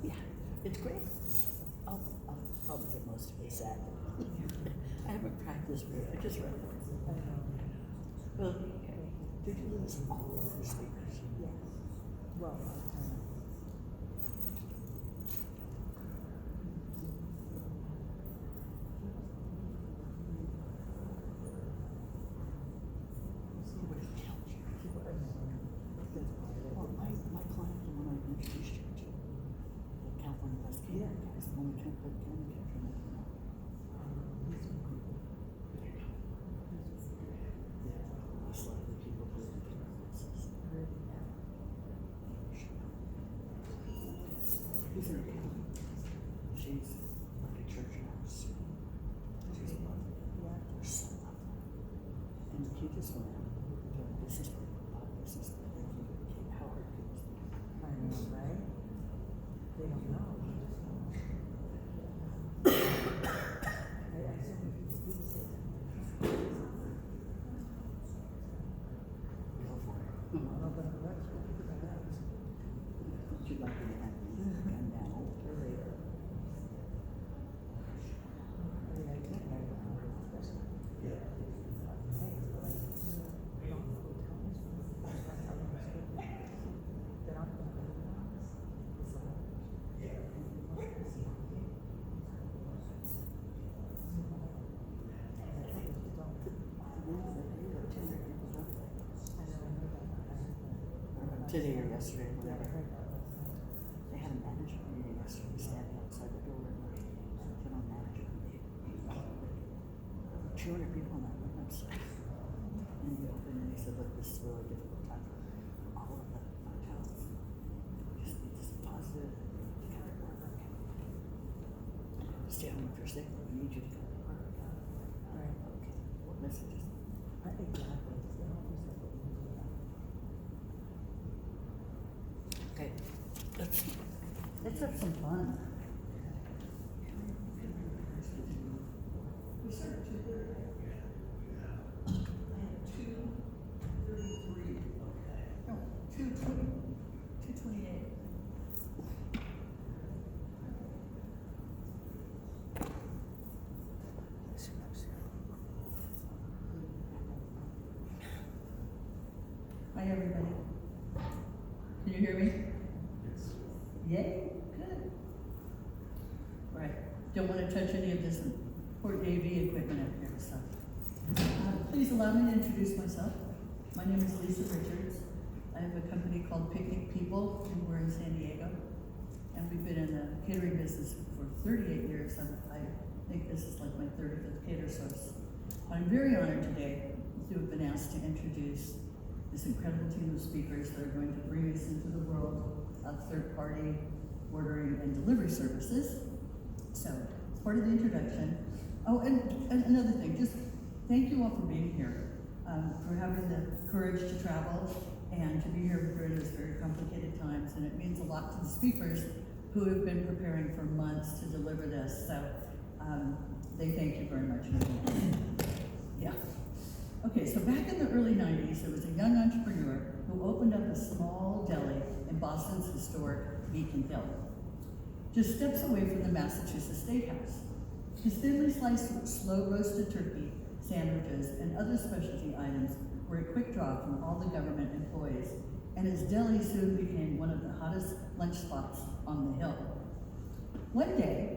Yeah, it's great. I'll probably get most of it set. I haven't practiced very. I just read it. Well, did you lose all of the speakers? Yes. Well, He would have killed you. Well, my client, the one I introduced you to, the California Best Cancer guys, the one who can't put cancer cancer in it. It's like the people who do this. He's in a county. She's like a church nurse. She's lovely. They're so lovely. And he just went out to a business people, a lot of business people. How hard it is. I know, right? They don't know. Go for it. Would you like me to have me gun down or later? Today or yesterday, whatever. They had a management meeting yesterday, standing outside the door, and the general manager meeting. 200 people on that website. And he opened and he said, look, this is a really difficult time for all of the hotels. We just need to be positive and kind of work. Stay home if you're sick, we need you to come to work. Right. Okay, what messages? Exactly. Okay, let's have some fun. We started at 2:30. I had 2:33. No, 2:20. 2:28. you hear me? Yay, good. Right, don't want to touch any of this important AV equipment up here, so. Please allow me to introduce myself. My name is Lisa Richards. I have a company called Picnic People, and we're in San Diego. And we've been in the catering business for 38 years, and I think this is like my 35th cater source. I'm very honored today to have been asked to introduce this incredible team of speakers that are going to bring us into the world of third-party ordering and delivery services. So, as part of the introduction, oh, and another thing, just thank you all for being here, for having the courage to travel and to be here during these very complicated times. And it means a lot to the speakers who have been preparing for months to deliver this. So they thank you very much. Yeah. Okay, so back in the early 90s, there was a young entrepreneur who opened up a small deli in Boston's historic Beacon Hill, just steps away from the Massachusetts State House. His thinly sliced, slow-roasted turkey, sandwiches, and other specialty items were a quick draw from all the government employees, and his deli soon became one of the hottest lunch spots on the hill. One day,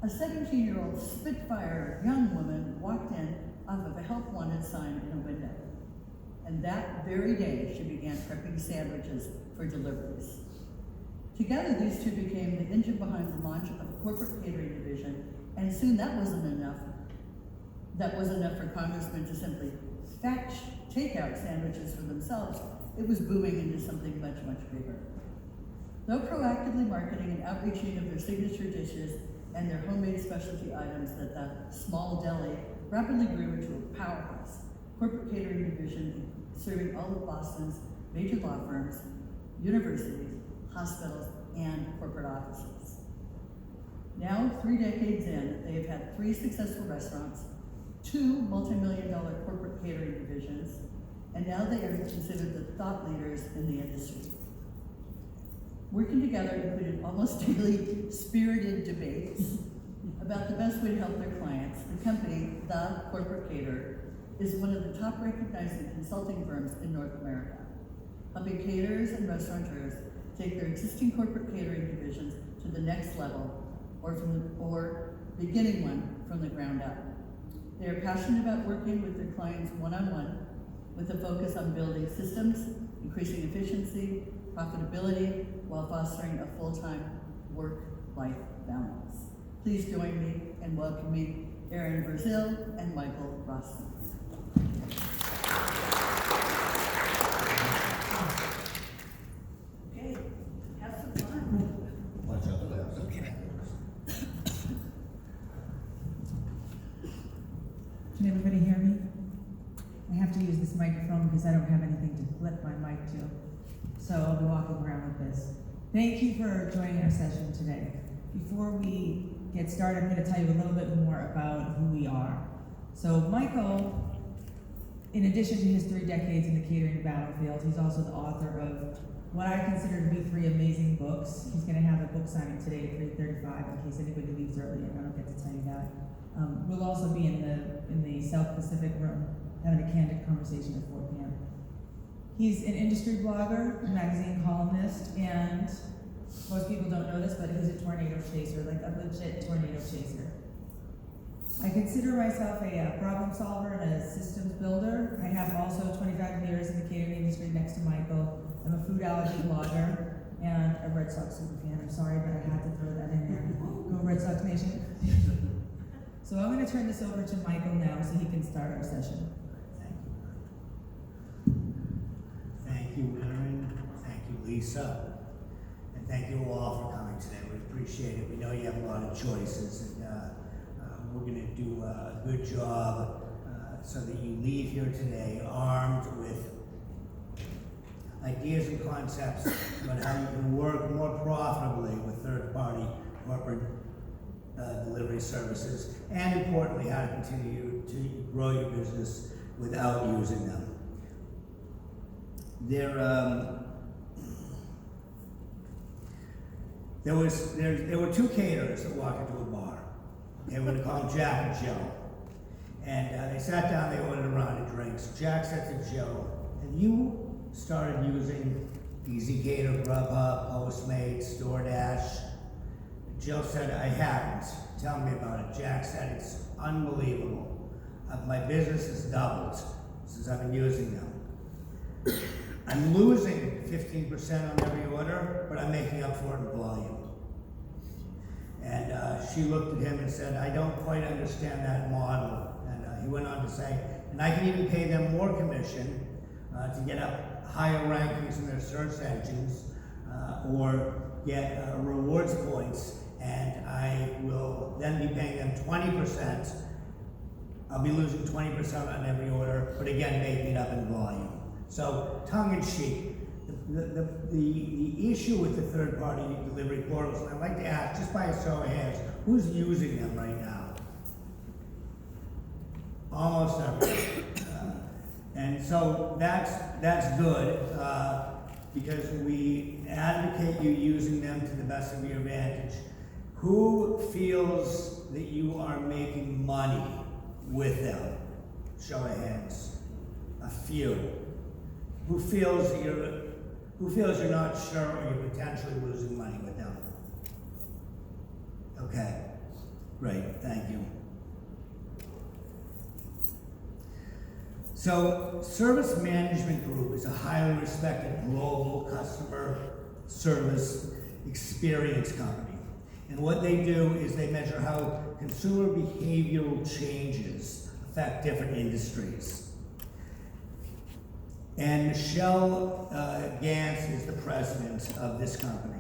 a 17-year-old Spitfire young woman walked in off of a help wanted sign in a window. And that very day, she began prepping sandwiches for deliveries. Together, these two became the engine behind the launch of a corporate catering division, and soon that wasn't enough. That wasn't enough for congressmen to simply fetch takeout sandwiches for themselves. It was booming into something much, much bigger. Though proactively marketing and outreaching of their signature dishes and their homemade specialty items, that the small deli rapidly grew into a powerhouse corporate catering division serving all of Boston's major law firms, universities, hospitals, and corporate offices. Now, 3 decades in, they have had 3 successful restaurants, 2 multi-million-dollar corporate catering divisions, and now they are considered the thought leaders in the industry. Working together included almost daily spirited debates about the best way to help their clients. The company, The Corporate Caterer, is one of the top recognizing consulting firms in North America, helping caterers and restaurateurs take their existing corporate catering divisions to the next level, or beginning one from the ground up. They are passionate about working with their clients one-on-one, with a focus on building systems, increasing efficiency, profitability, while fostering a full-time work-life balance. Please join me in welcoming Aaron Brazil and Michael Rosson. Okay, have some fun. Watch out for that. Okay. Can everybody hear me? I have to use this microphone because I don't have anything to flip my mic to. So I'll be walking around with this. Thank you for joining our session today. Before we get started, I'm going to tell you a little bit more about who we are. So Michael, in addition to his 3 decades in the catering battlefield, he's also the author of what I consider to be 3 amazing books. He's going to have a book signing today at 3:35 in case anybody leaves early, and I don't get to tell you that. We'll also be in the South Pacific room having a candid conversation at 4 p.m. He's an industry blogger, magazine columnist, and most people don't know this, but he's a tornado chaser, like a legit tornado chaser. I consider myself a problem solver and a systems builder. I have also 25 years in the catering industry next to Michael. I'm a food allergy blogger and a Red Sox super fan. I'm sorry, but I had to throw that in there. Go Red Sox Nation. So I'm going to turn this over to Michael now so he can start our session. Thank you, Aaron. Thank you, Lisa. And thank you all for coming today. We appreciate it. We know you have a lot of choices, and we're going to do a good job so that you leave here today armed with ideas and concepts about how you can work more profitably with third-party corporate delivery services, and importantly, how to continue to grow your business without using them. There were 2 caterers that walked into a bar. Okay, we're going to call them Jack and Joe. And they sat down, they ordered a round of drinks. Jack said to Joe, "Have you started using Easy Cater, Grubhub, Postmates, DoorDash. Jill said, I haven't. Tell me about it. Jack said, it's unbelievable. My business has doubled since I've been using them. I'm losing 15% on every order, but I'm making up for it in volume. And she looked at him and said, I don't quite understand that model. And he went on to say, and I can even pay them more commission to get up higher rankings in their search engines or get rewards points, and I will then be paying them 20%. I'll be losing 20% on every order, but again, making it up in volume. So, tongue in cheek, the issue with the third-party delivery portals, and I'd like to ask, just by a show of hands, who's using them right now? Almost everyone. And so that's good, because we advocate you using them to the best of your advantage. Who feels that you are making money with them? Show of hands. A few. Who feels you're not sure or you're potentially losing money with them? Okay, great, thank you. So, Service Management Group is a highly respected global customer service experience company. And what they do is they measure how consumer behavioral changes affect different industries. And Michelle Gantz is the president of this company.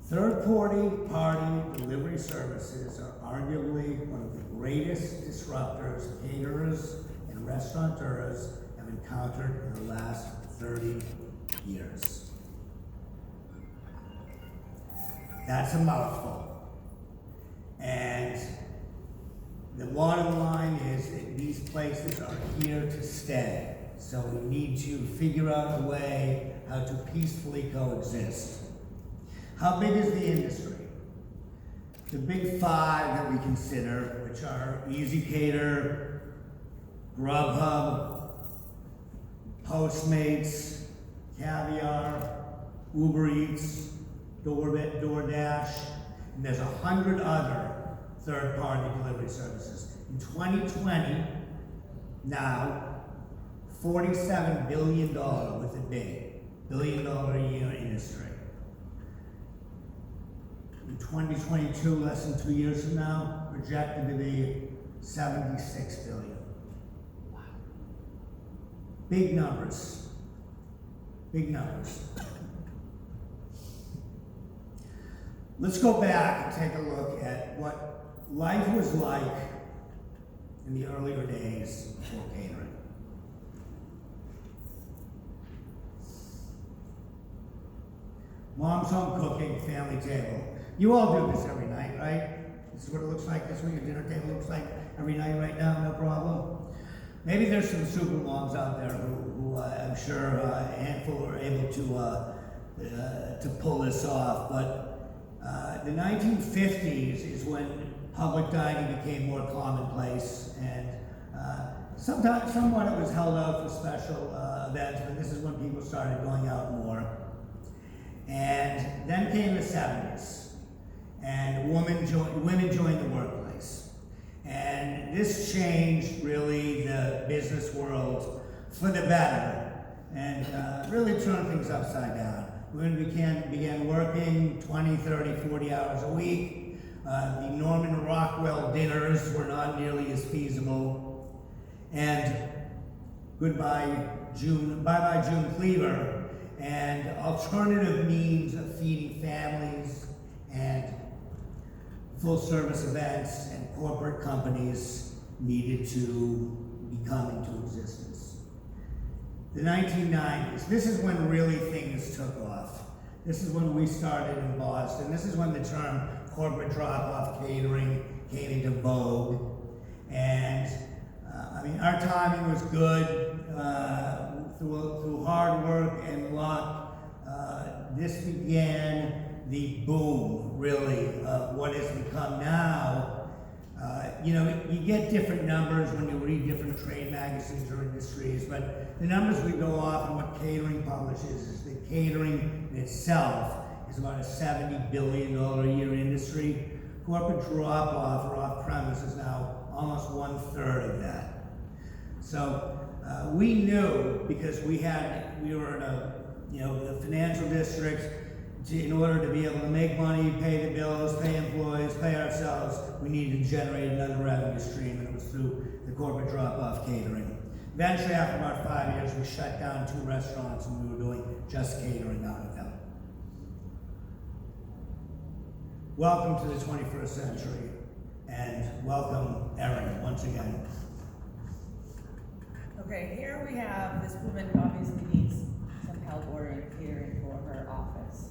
Third-party delivery services are arguably one of the greatest disruptors caterers and restaurateurs have encountered in the last 30 years. That's a mouthful. And the bottom line is that these places are here to stay. So we need to figure out a way how to peacefully coexist. How big is the industry? The big five that we consider, which are Easy Cater, Grubhub, Postmates, Caviar, Uber Eats, DoorDash, and there's 100 other third-party delivery services. In 2020, now, $47 billion with a B, billion-dollar-a-year industry. In 2022, less than 2 years from now, projected to be $76 billion. Wow. Big numbers. Big numbers. Let's go back and take a look at what life was like in the earlier days before catering. Mom's home cooking, family table. You all do this every night, right? This is what it looks like. This is what your dinner table looks like every night right now, no problem. Maybe there's some super moms out there who I'm sure a handful are able to pull this off. But the 1950s is when public dining became more commonplace, and somewhat it was held out for special events, but this is when people started going out more. And then came the 70s, and women joined the workplace. And this changed really the business world for the better, and really turned things upside down. Women began working 20, 30, 40 hours a week. The Norman Rockwell dinners were not nearly as feasible. And bye-bye June Cleaver, and alternative means of feeding families and full-service events and corporate companies needed to come into existence. The 1990s, this is when really things took off. This is when we started in Boston. This is when the term corporate drop-off catering came into vogue. And our timing was good. Through hard work and luck, this began the boom, really, of what has become now You know, you get different numbers when you read different trade magazines or industries, but the numbers we go off and what catering publishes is that catering in itself is about a $70 billion a year industry. Corporate drop-off or off-premise is now almost 1/3 of that. So we knew, because we were in the financial district, in order to be able to make money, pay the bills, pay employees, pay ourselves, we needed to generate another revenue stream, and it was through the corporate drop-off catering. Eventually, after about 5 years, we shut down 2 restaurants, and we were doing just catering out of them. Welcome to the 21st century, and welcome, Erin, once again. Okay, here we have, this woman obviously needs some help ordering catering for her office.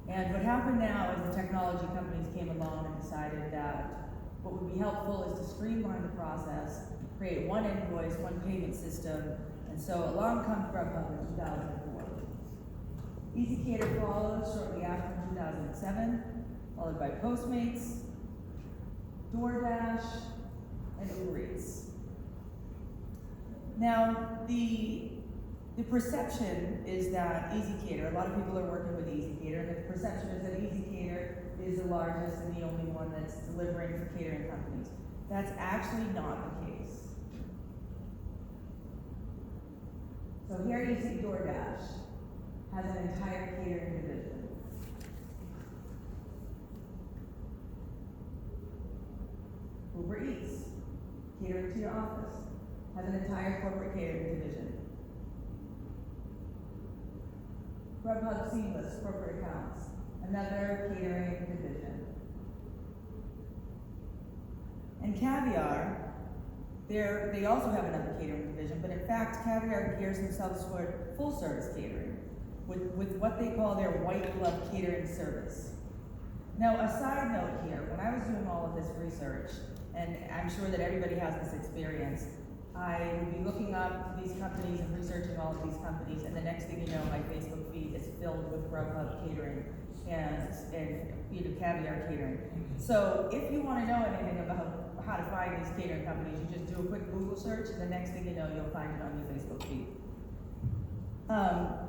And what happened now is the technology companies came along and decided that what would be helpful is to streamline the process, create one invoice, one payment system, and so along comes Grubhub in 2004. Easy Cater followed shortly after in 2007, followed by Postmates, DoorDash, and Uber Eats. Now, the perception is that Easy Cater, a lot of people are working with Easy Cater, and the perception is that Easy Cater is the largest and the only one that's delivering for catering companies. That's actually not the case. So here you see DoorDash has an entire catering division. Uber Eats, catering to your office, has an entire corporate catering division. Grubhub Seamless, corporate accounts, another catering division. And Caviar, they also have another catering division, but in fact, Caviar gears themselves toward full service catering with what they call their white glove catering service. Now, a side note here, when I was doing all of this research, and I'm sure that everybody has this experience, I would be looking up these companies and researching all of these companies, and the next thing you know, my Facebook feed is filled with Grubhub catering and Caviar catering. So if you want to know anything about how to find these catering companies, you just do a quick Google search, and the next thing you know, you'll find it on your Facebook feed.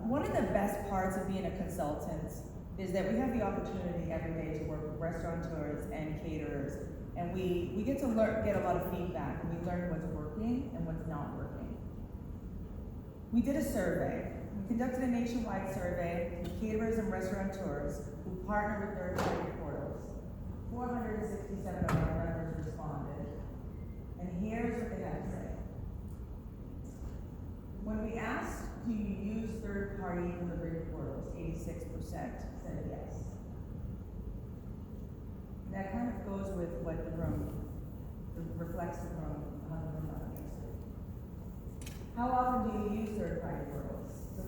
One of the best parts of being a consultant is that we have the opportunity every day to work with restaurateurs and caterers, and we get to get a lot of feedback, and we learn what's working and what's not working. We did a survey. We conducted a nationwide survey with caterers and restaurateurs who partner with third-party portals. 467 of our members responded, and here's what they had to say. When we asked, do you use third-party delivery portals, 86% said yes. And that kind of goes with what reflects the room, how the room answered. How often do you use third-party portals? So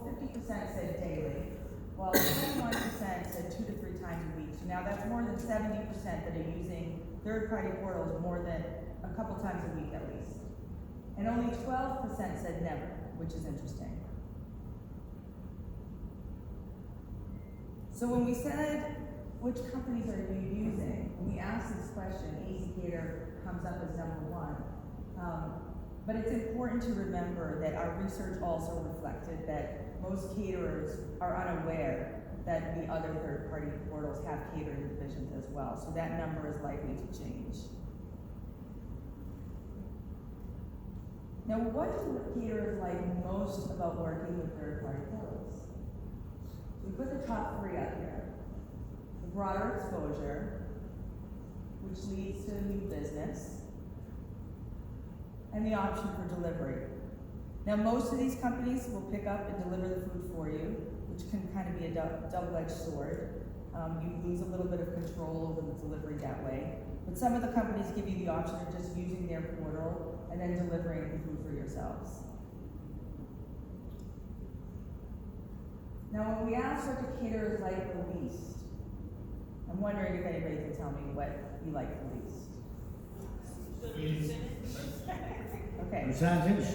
50% said daily, while 21% said 2 to 3 times a week. So now that's more than 70% that are using third-party portals more than a couple times a week at least. And only 12% said never, which is interesting. So when we said, which companies are you using? When we asked this question, Easy Cater comes up as number 1. But it's important to remember that our research also reflected that most caterers are unaware that the other third-party portals have catering divisions as well. So that number is likely to change. Now, what do caterers like most about working with third-party portals? So we put the top 3 up here. The broader exposure, which leads to new business, and the option for delivery. Now, most of these companies will pick up and deliver the food for you, which can kind of be a double-edged sword. You lose a little bit of control over the delivery that way. But some of the companies give you the option of just using their portal and then delivering the food for yourselves. Now, when we ask what the caterers like the least, I'm wondering if anybody can tell me what you like the least. Okay. Percentage?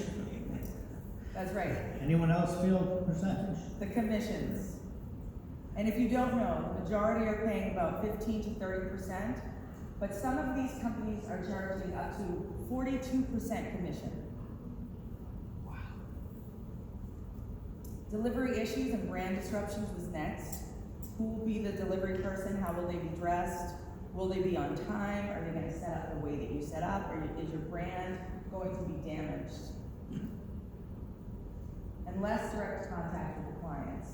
That's right. Anyone else feel percentage? The commissions. And if you don't know, the majority are paying about 15 to 30% but some of these companies are charging up to 42% commission. Wow. Delivery issues and brand disruptions was next. Who will be the delivery person? How will they be dressed? Will they be on time? Are they going to set up the way that you set up? Or is your brand going to be damaged? And less direct contact with the clients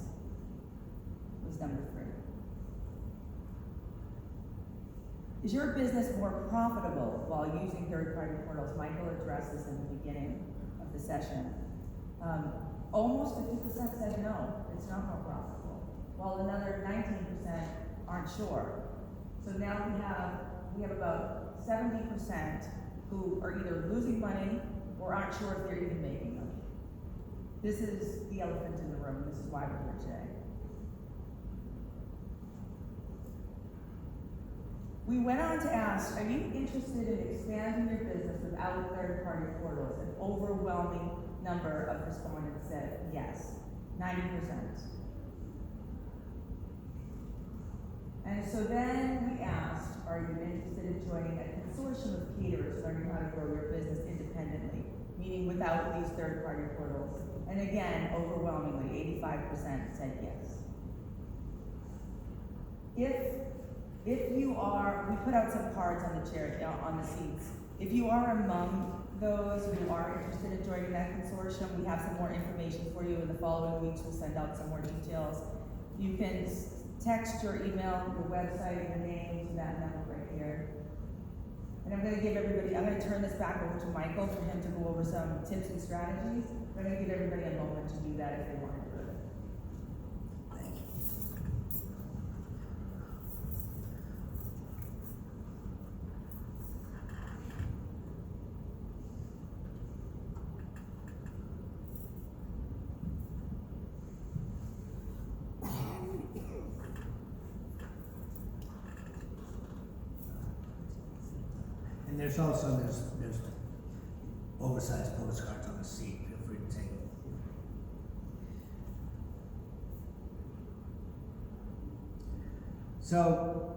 was number 3. Is your business more profitable while using third-party portals? Michael addressed this in the beginning of the session. Almost 50% said no, it's not more profitable, while another 19% aren't sure. So now we have about 70% who are either losing money or aren't sure if they're even making money. This is the elephant in the room. This is why we're here today. We went on to ask, are you interested in expanding your business without third-party portals? An overwhelming number of respondents said yes, 90%. And so then we asked, are you interested in joining a consortium of caterers learning how to grow your business independently, meaning without these third-party portals? And again, overwhelmingly, 85% said yes. If you are, we put out some cards on the chair, on the seats. If you are among those who are interested in joining that consortium, we have some more information for you in the following weeks. We'll send out some more details. You can text your email, your website, your name to that number right here. And I'm going to turn this back over to Michael for him to go over some tips and strategies. I'm going to give everybody a moment to do that if they want to do it. Thank you. And there's also, there's oversized postcards on the seat. Feel free to take them. So,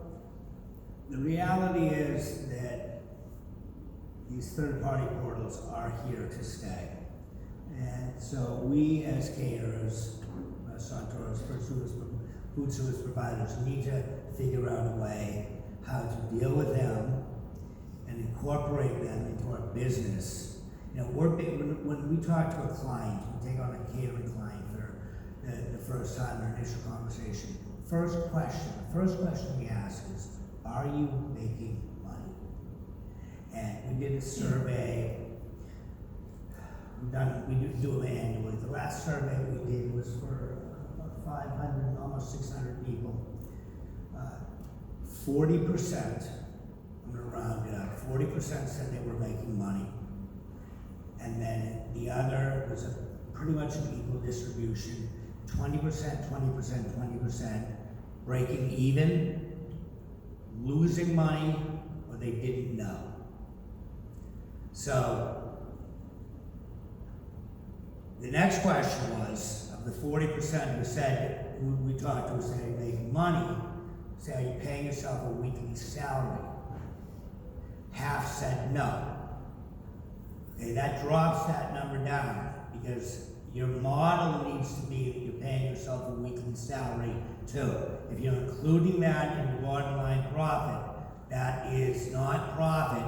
the reality is that these third-party portals are here to stay. And so we as caterers, restaurateurs, food service providers need to figure out a way how to deal with them and incorporate them into our business. You know, when we talk to a client, we take on a catering client for the first time in our initial conversation. The first question we ask is, are you making money? And we did a survey. We do them annually. The last survey we did was for about 500, almost 600 people. 40%, I'm going to round it up, 40% said they were making money. And then the other was pretty much an equal distribution, 20%, 20%, 20%, breaking even, losing money, or they didn't know. So, the next question was, of the 40% who said, who we talked to, said they're making money, say, are you paying yourself a weekly salary? Half said no. Okay, that drops that number down because your model needs to be that you're paying yourself a weekly salary too. If you're including that in your bottom line profit, that is not profit.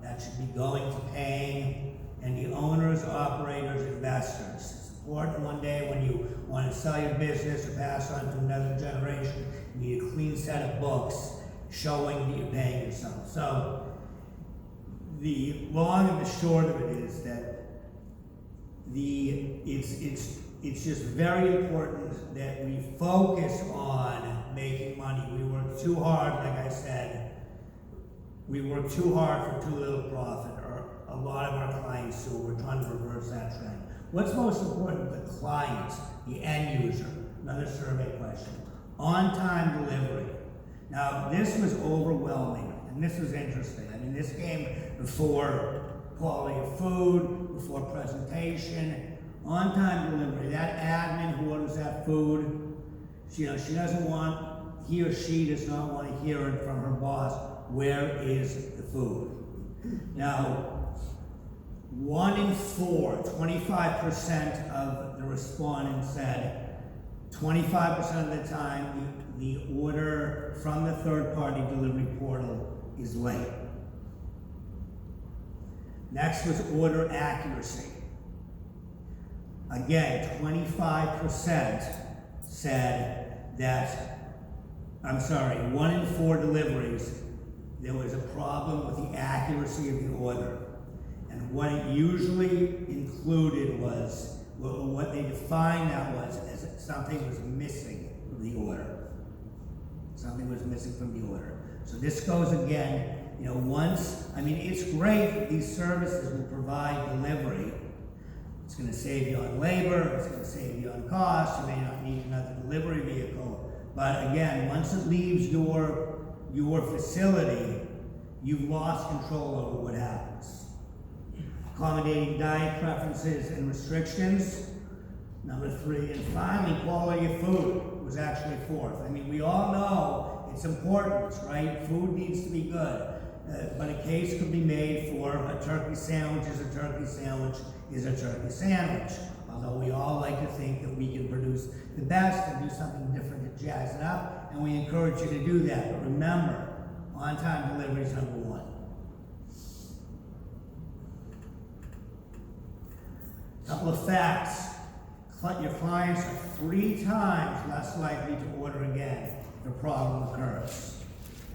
That should be going to paying and the owners, operators, investors. It's important one day when you want to sell your business or pass on to another generation, you need a clean set of books showing that you're paying yourself. So the long and the short of it is that it's just very important that we focus on making money. We work too hard, like I said. We work too hard for too little profit, or a lot of our clients do. We're trying to reverse that trend. What's most important to the client, the end user? Another survey question. On-time delivery. Now, this was overwhelming, and this was interesting. I mean, this came before quality of food, before presentation. On-time delivery. That admin who orders that food, she doesn't want, he or she does not want to hear it from her boss. where is the food? Now, 1 in 4, 25% of the respondents said 25% of the time the order from the third-party delivery portal is late. Next was order accuracy. Again, 25% said that, 1 in 4 deliveries, there was a problem with the accuracy of the order. And what it usually included was, what they defined that was as something was missing from the order. Something was missing from the order. So this goes again, it's great that these services will provide delivery. It's going to save you on labor, it's going to save you on cost, you may not need another delivery vehicle. But again, once it leaves your facility, you've lost control over what happens. Accommodating diet preferences and restrictions, number 3. And finally, quality of food was actually 4th. We all know it's important, right? Food needs to be good. But a case could be made for a turkey sandwich is a turkey sandwich is a turkey sandwich. Although we all like to think that we can produce the best and do something different to jazz it up, and we encourage you to do that. But remember, on-time delivery is number 1. Couple of facts. Your clients are 3 times less likely to order again if a problem occurs.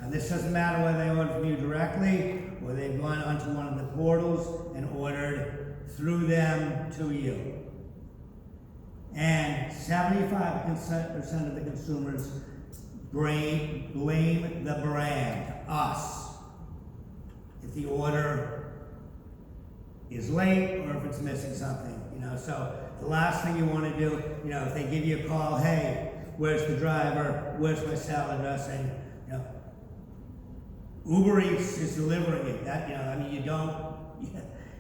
Now, this doesn't matter whether they order from you directly or they've gone onto one of the portals and ordered through them to you. And 75% of the consumers blame the brand, us, if the order is late or if it's missing something. So the last thing you want to do, if they give you a call, hey, where's the driver? Where's my salad dressing? Uber Eats is delivering it.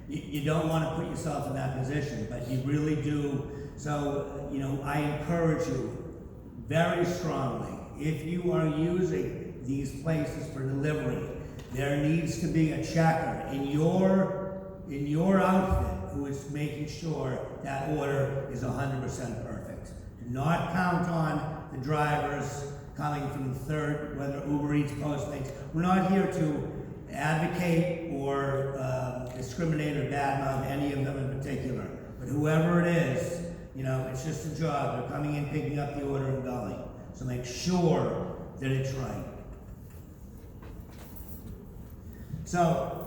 You don't want to put yourself in that position, but you really do. So, I encourage you very strongly, if you are using these places for delivery, there needs to be a checker in your outfit who is making sure that order is 100% perfect. Do not count on the drivers coming from whether Uber Eats, Postmates. We're not here to advocate or discriminate or badmouth any of them in particular. But whoever it is, it's just a job. They're coming in, picking up the order and going. So make sure that it's right. So,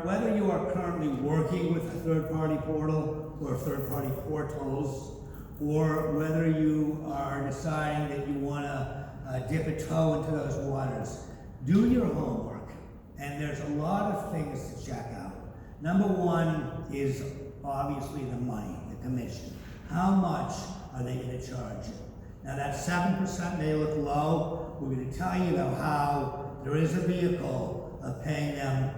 whether you are currently working with a third-party portal or third-party portals, or whether you are deciding that you want to dip a toe into those waters, do your homework. And there's a lot of things to check out. Number 1 is obviously the money, the commission. How much are they going to charge you? Now that 7% may look low. We're going to tell you though how there is a vehicle of paying them,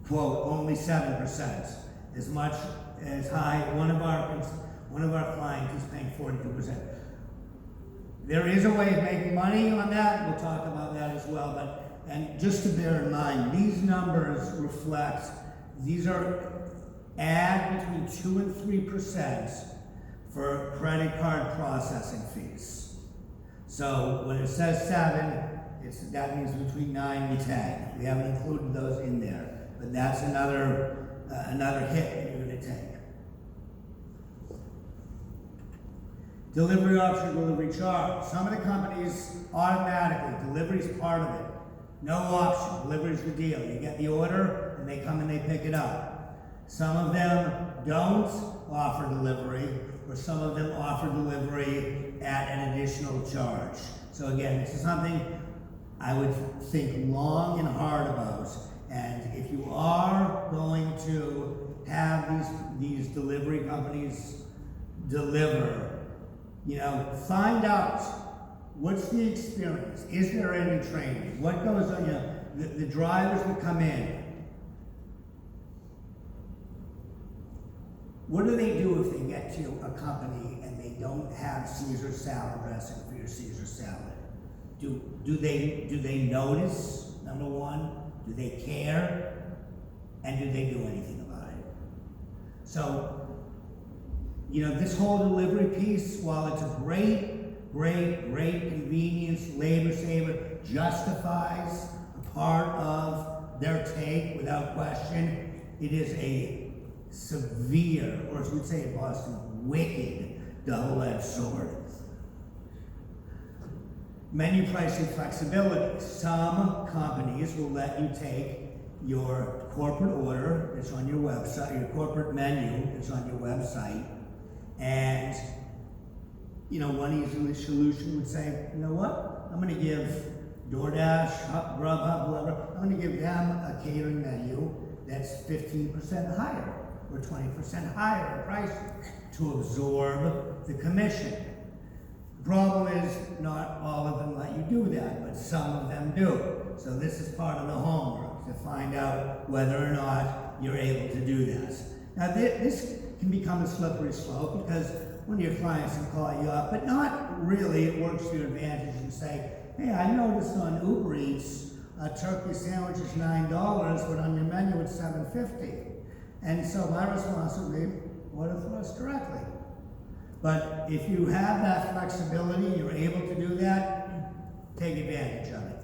quote, only 7%. As much as high, one of our clients is paying 42%. There is a way of making money on that. We'll talk about that as well. And just to bear in mind, these numbers reflect, these are between 2 and 3% for credit card processing fees. So when it says 7, that means between 9 and 10. We haven't included those in there, but that's another hit that you're going to take. Delivery option, delivery charge. Some of the companies automatically, delivery is part of it. No option, delivery is the deal. You get the order and they come and they pick it up. Some of them don't offer delivery, or some of them offer delivery at an additional charge. So again, this is something I would think long and hard about. And if you are going to have these delivery companies deliver, find out what's the experience. Is there any training? What goes on? The drivers that come in. What do they do if they get to a company and they don't have Caesar salad dressing for your Caesar salad? do they notice, number one? Do they care? And do they do anything about it? So, you know, this whole delivery piece, while it's a great convenience, labor saver, justifies a part of their take without question, it is a severe, or as we'd say in Boston, wicked double-edged sword. Menu pricing flexibility. Some companies will let you take your corporate order that's on your website, your corporate menu that's on your website, and you know, one easy solution would say, you know what, I'm going to give DoorDash, Grubhub, whoever, I'm going to give them a catering menu that's 15% higher or 20% higher in pricing to absorb the commission. The problem is not all of them let you do that, but some of them do. So this is part of the homework, to find out whether or not you're able to do this. Now this can become a slippery slope because one of your clients can call you up, but not really. It works to your advantage and say, hey, I noticed on Uber Eats a turkey sandwich is $9, but on your menu it's $7.50. And so my response would be, order for us directly. But if you have that flexibility, you're able to do that, take advantage of it.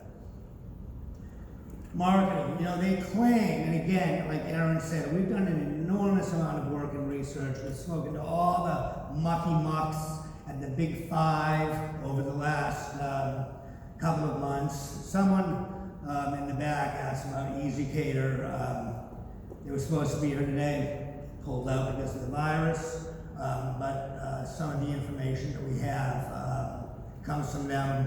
Marketing, you know, they claim, and again, like Aaron said, we've done an enormous amount of work and research. We've spoken to all the mucky mucks at the big five over the last couple of months. Someone in the back asked about Easy Cater. They were supposed to be here today, pulled out because of the virus, but some of the information that we have comes from them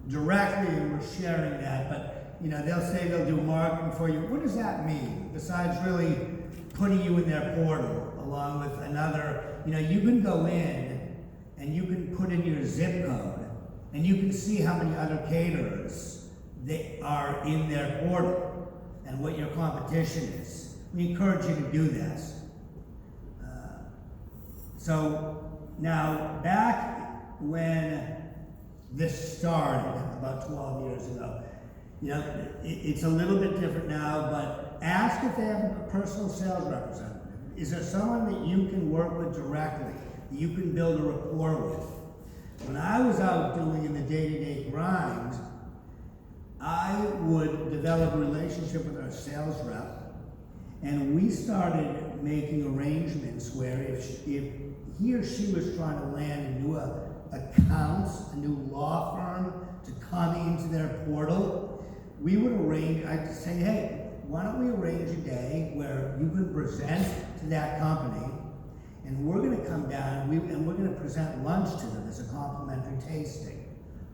directly, and we're sharing that. But you know, they'll say they'll do marketing for you. What does that mean? Besides really putting you in their portal along with another, you know, you can go in and you can put in your zip code and you can see how many other caterers that are in their portal and what your competition is. We encourage you to do this. So now back when this started about 12 years ago, you know, it's a little bit different now, but ask if they have a personal sales representative. Is there someone that you can work with directly, that you can build a rapport with? When I was out doing in the day-to-day grind, I would develop a relationship with our sales rep, and we started making arrangements where if he or she was trying to land a new account, a new law firm to come into their portal, we would arrange, I'd say, hey, why don't we arrange a day where you can present to that company, and we're going to come down and we're going to present lunch to them as a complimentary tasting.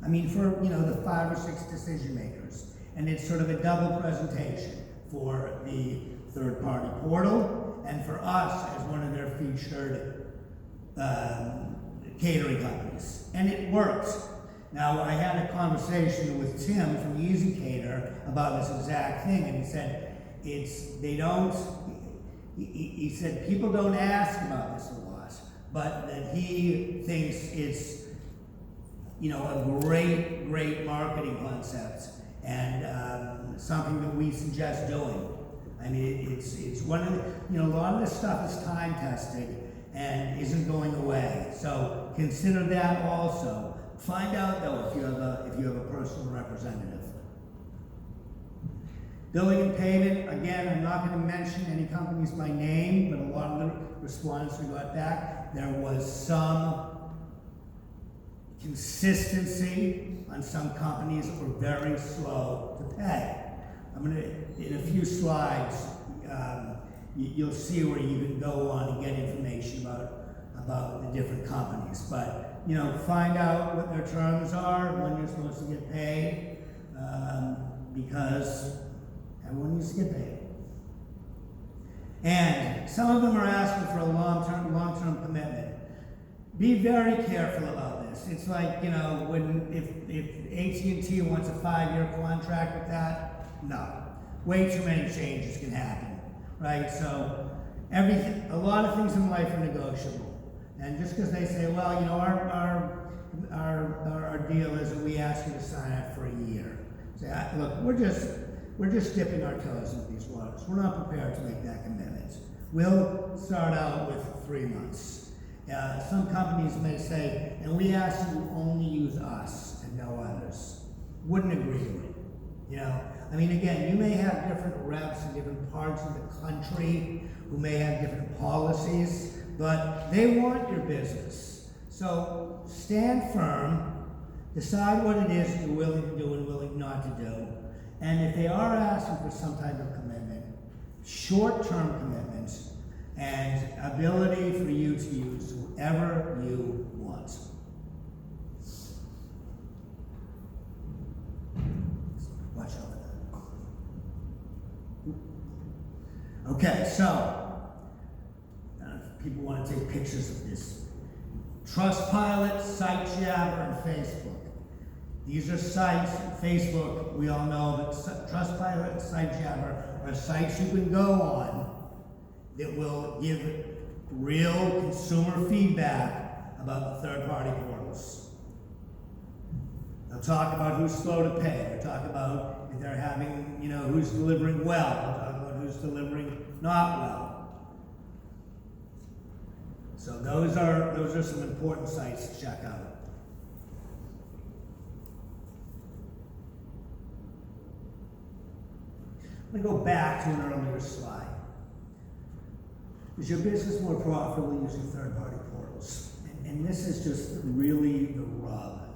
I mean, for, you know, the 5 or 6 decision makers. And it's sort of a double presentation for the third-party portal and for us as one of their featured catering companies. And it works. Now, I had a conversation with Tim from Easy Cater about this exact thing, and he said, he said, people don't ask about this a lot, but that he thinks it's, you know, a great marketing concept, and something that we suggest doing. I mean, it's one of the, you know, a lot of this stuff is time tested and isn't going away, so consider that also. Find out though if you have a personal representative. Billing and payment, again, I'm not going to mention any companies by name, but a lot of the respondents we got back, there was some consistency on some companies that were very slow to pay. I'm going to, in a few slides, you'll see where you can go on and get information about the different companies. But you know, find out what their terms are, when you're supposed to get paid, because everyone needs to get paid. And some of them are asking for a long-term commitment. Be very careful about this. It's like, you know, if AT&T wants a 5-year contract with that, no. Way too many changes can happen, right? So a lot of things in life are negotiable. And just because they say, well, you know, our our deal is that we ask you to sign up for a year. Say, look, we're just dipping our toes into these waters. We're not prepared to make that commitment. We'll start out with 3 months. Some companies may say, and we ask you to only use us and no others. Wouldn't agree to it. You know, I mean, again, you may have different reps in different parts of the country who may have different policies, but they want your business. So stand firm, decide what it is you're willing to do and willing not to do. And if they are asking for some type of commitment, short-term commitments, and ability for you to use whoever you want. Watch over that. Okay, so, if people want to take pictures of this. Trustpilot, SiteJabber, and Facebook. These are sites, Facebook, we all know that Trustpilot and SiteJabber are sites you can go on that will give real consumer feedback about the third-party portals. They'll talk about who's slow to pay. They'll talk about if they're having, you know, who's delivering well. They'll talk about who's delivering not well. So those are some important sites to check out. I'm going to go back to an earlier slide. Is your business more profitable using third-party portals? And this is just really the rub.